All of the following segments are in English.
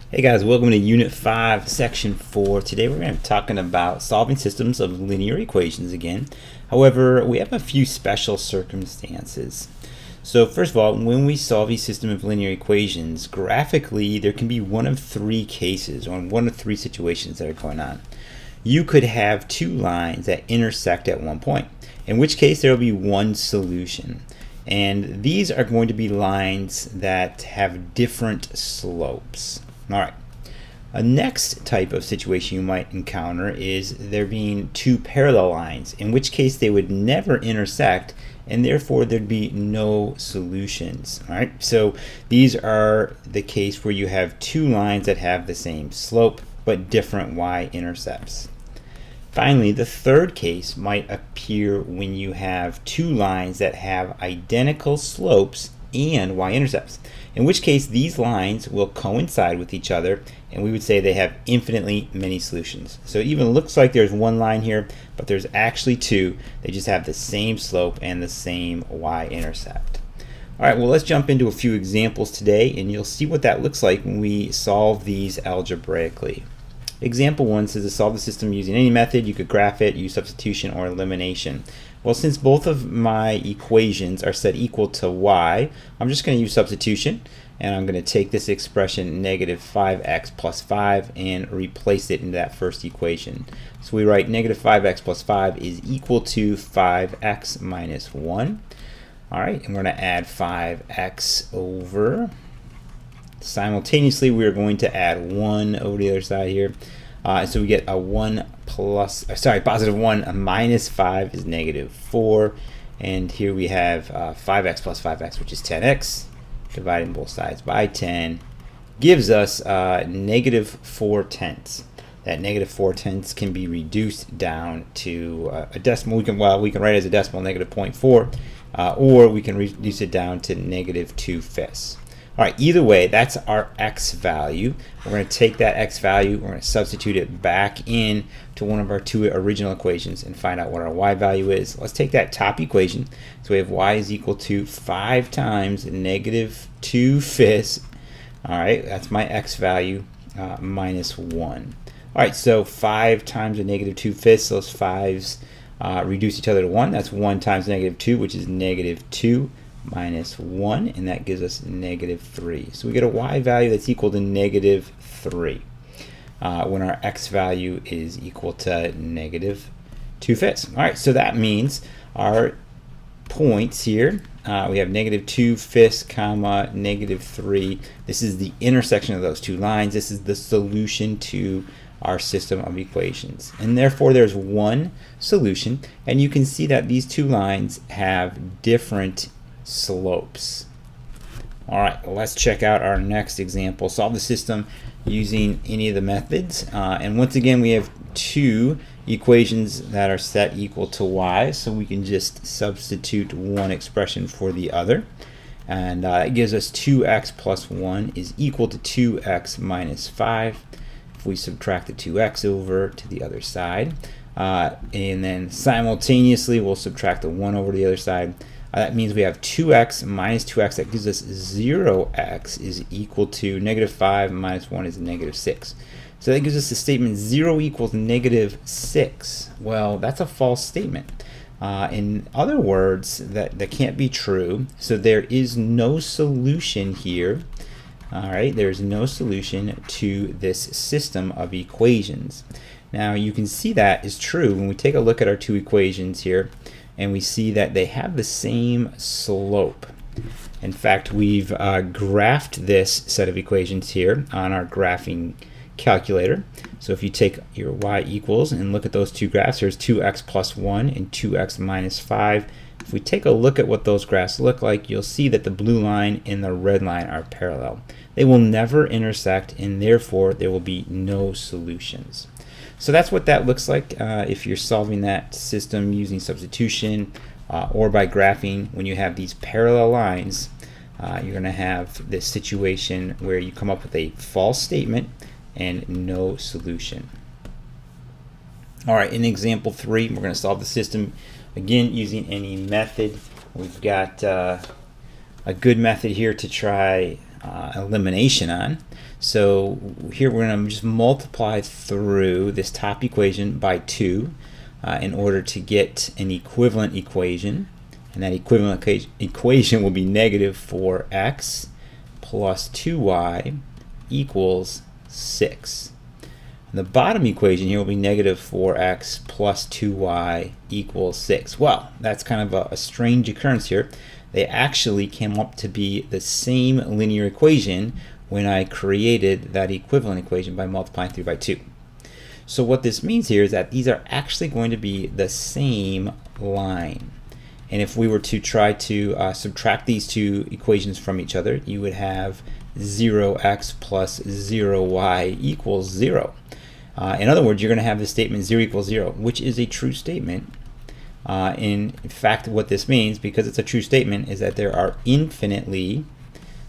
Hey guys, welcome to Unit 5, Section 4. Today we're going to be talking about solving systems of linear equations again. However, we have a few special circumstances. So first of all, when we solve a system of linear equations, graphically there can be one of three cases or one of three situations that are going on. You could have two lines that intersect at one point, in which case there will be one solution. And these are going to be lines that have different slopes. All right. A next type of situation you might encounter is there being two parallel lines, in which case they would never intersect, and therefore there'd be no solutions. All right. So these are the case where you have two lines that have the same slope but different y-intercepts. Finally, the third case might appear when you have two lines that have identical slopes and y-intercepts, in which case these lines will coincide with each other, and we would say they have infinitely many solutions. So it even looks like there's one line here, but there's actually two. They just have the same slope and the same y-intercept. All right, well, let's jump into a few examples today, and you'll see what that looks like when we solve these algebraically. Example 1 says to solve the system using any method. You could graph it, use substitution, or elimination. Well, since both of my equations are set equal to y, I'm just going to use substitution, and I'm going to take this expression negative 5x plus 5 and replace it into that first equation. So we write negative 5x plus 5 is equal to 5x minus 1. All right, and we're going to add 5x over. Simultaneously, we're going to add 1 over the other side here. So we get a 1 plus, positive 1 minus 5 is negative 4. And here we have 5x plus 5x, which is 10x, dividing both sides by 10, gives us negative 4 tenths. That negative 4 tenths can be reduced down to a decimal. We can write it as a decimal, negative 0.4, or we can reduce it down to negative 2/5. All right, either way, that's our x value. We're going to take that x value, we're going to substitute it back in to one of our two original equations and find out what our y value is. Let's take that top equation. So we have y is equal to 5 times negative 2/5. All right, that's my x value minus 1. All right, so 5 times a negative 2/5, those 5's reduce each other to 1. That's 1 times negative 2, which is negative 2. Minus 1, and that gives us negative 3. So we get a y value that's equal to negative 3 when our x value is equal to negative 2/5. All right, so that means our points here, we have negative 2/5 comma negative 3. This is the intersection of those two lines. This is the solution to our system of equations, and therefore there's one solution, and you can see that these two lines have different slopes. All right, well, let's check out our next example. Solve the system using any of the methods, and once again we have two equations that are set equal to y, so we can just substitute one expression for the other, and it gives us 2x plus 1 is equal to 2x minus 5. If we subtract the 2x over to the other side, and then simultaneously we'll subtract the 1 over to the other side, that means we have 2x minus 2x. That gives us 0x is equal to negative 5 minus 1 is negative 6. So that gives us the statement 0 equals negative 6. Well, that's a false statement. In other words, that can't be true. So there is no solution here. All right, there's no solution to this system of equations. Now you can see that is true when we take a look at our two equations here, and we see that they have the same slope. In fact, we've graphed this set of equations here on our graphing calculator. So if you take your y equals and look at those two graphs, there's 2x plus 1 and 2x minus 5. If we take a look at what those graphs look like, you'll see that the blue line and the red line are parallel. They will never intersect, and therefore there will be no solutions. So that's what that looks like if you're solving that system using substitution or by graphing. When you have these parallel lines, you're going to have this situation where you come up with a false statement and no solution. All right, in example 3, we're going to solve the system again using any method. We've got a good method here to try elimination on. So here we're going to just multiply through this top equation by 2 in order to get an equivalent equation. And that equivalent equation will be negative 4x plus 2y equals 6. And the bottom equation here will be negative 4x plus 2y equals 6. Well, that's kind of a strange occurrence here. They actually came up to be the same linear equation when I created that equivalent equation by multiplying through by 2. So what this means here is that these are actually going to be the same line. And if we were to try to subtract these two equations from each other, you would have 0x plus 0y equals 0. In other words, you're going to have the statement 0 equals 0, which is a true statement. In fact, what this means, because it's a true statement, is that there are infinitely,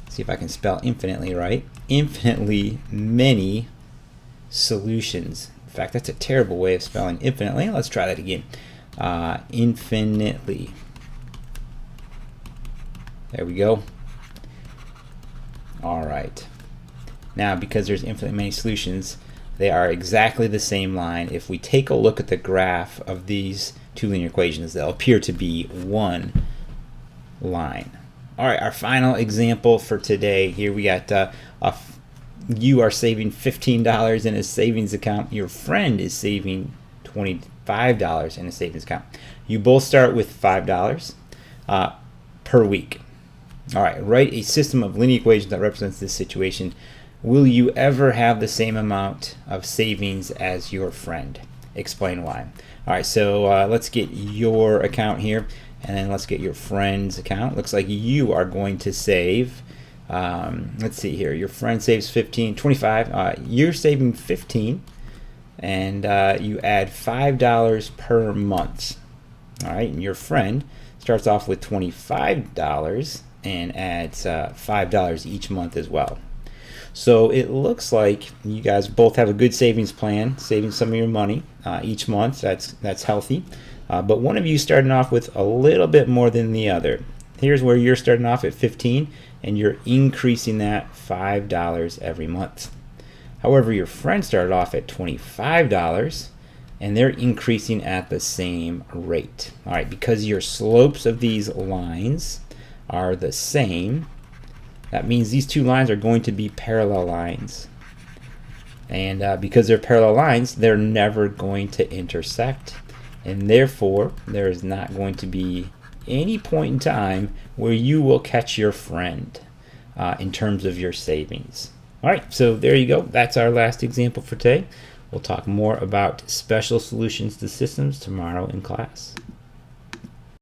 see if I can spell infinitely right, infinitely many solutions. In fact, that's a terrible way of spelling infinitely. Let's try that again. Infinitely. There we go. All right. Now, because there's infinitely many solutions, they are exactly the same line. If we take a look at the graph of these two linear equations, they'll appear to be one line. All right, our final example for today. Here we got you are saving $15 in a savings account. Your friend is saving $25 in a savings account. You both start with $5 per week. All right, write a system of linear equations that represents this situation. Will you ever have the same amount of savings as your friend? Explain why. All right, so let's get your account here, and then let's get your friend's account. Looks like you are going to save, let's see here, your friend saves 15, 25, you're saving 15, and you add $5 per month. All right, and your friend starts off with $25 and adds $5 each month as well. So it looks like you guys both have a good savings plan, saving some of your money each month. That's healthy. But one of you starting off with a little bit more than the other. Here's where you're starting off at 15, and you're increasing that $5 every month. However, your friend started off at $25, and they're increasing at the same rate. All right, because your slopes of these lines are the same, that means these two lines are going to be parallel lines. And because they're parallel lines, they're never going to intersect. And therefore, there is not going to be any point in time where you will catch your friend in terms of your savings. All right, so there you go. That's our last example for today. We'll talk more about special solutions to systems tomorrow in class.